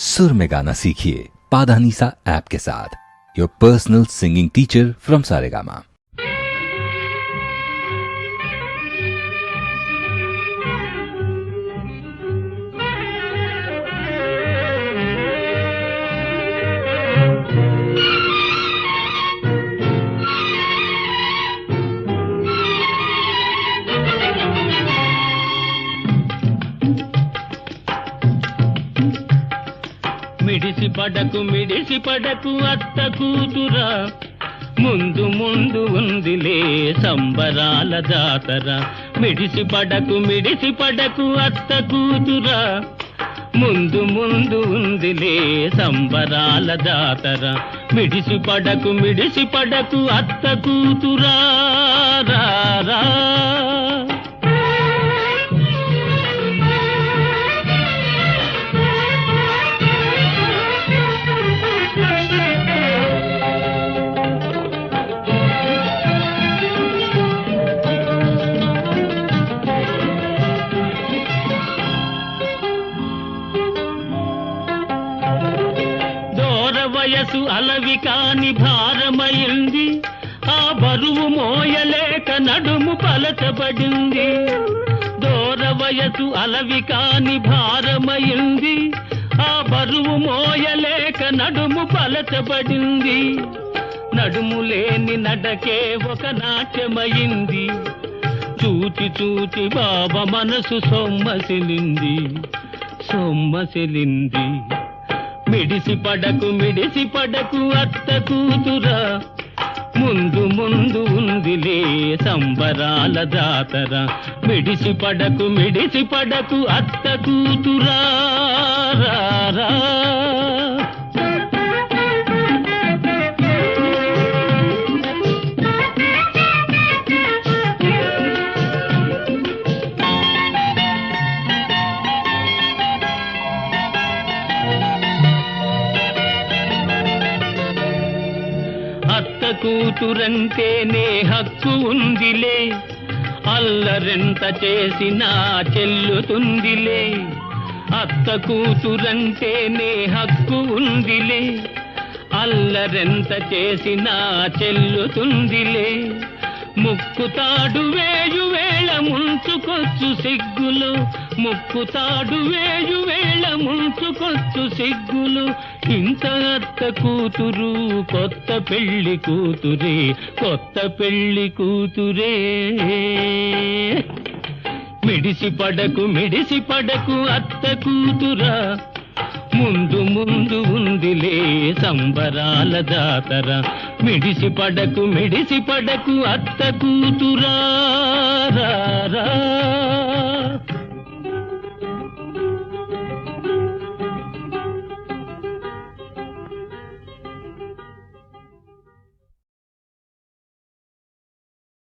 सुर में गाना सीखिए पाधानीसा ऐप के साथ। Your personal singing teacher from Saregama. మిడిసి పడకు అత్త కూతురా, ముందు ముందు ఉందిలే సంబరాల జాతర. మిడిసి పడకు అత్త కూతురా, ముందు ముందు ఉందిలే సంబరాల జాతర. మిడిసి పడకు అత్త కూతురా, రా రా. వయసు అలవి కాని భారమైంది, ఆ బరువు మోయలేక నడుము పలచబడింది. దూర వయసు అలవి కాని భారమైంది, ఆ బరువు మోయలేక నడుము పలచబడింది. నడుము లేని నడకే ఒక నాట్యమైంది, చూచి చూచి బాబా మనసు సొమ్మసిలింది. మిడిసి పడకు అత్త కూతురా, ముందు ముందు ఉందిలే సంబరాల జాతర. మిడిసి పడకు అత్త కూతురా, రా రా. అత్త కూతురంటేనే హక్కు ఉందిలే, అల్లరెంత చేసినా చెల్లుతుందిలే. అత్త కూతురంటేనే హక్కు ఉందిలే, అల్లరెంత చేసినా చెల్లుతుందిలే. ముక్కుతాడు వేయు వేళ ముంచుకొచ్చు సిగ్గులు, ముక్కుతాడు వేయు వేళ ముంచుకొచ్చు సిగ్గులు. ఇంత అత్త కూతురు కొత్త పెళ్లి కూతురే. మిడిసి పడకు అత్త కూతురా, ముందు ముందు ఉందిలే సంబరాల జాతర. మిడిసి పడకు అత్త కూతురా, రా రా.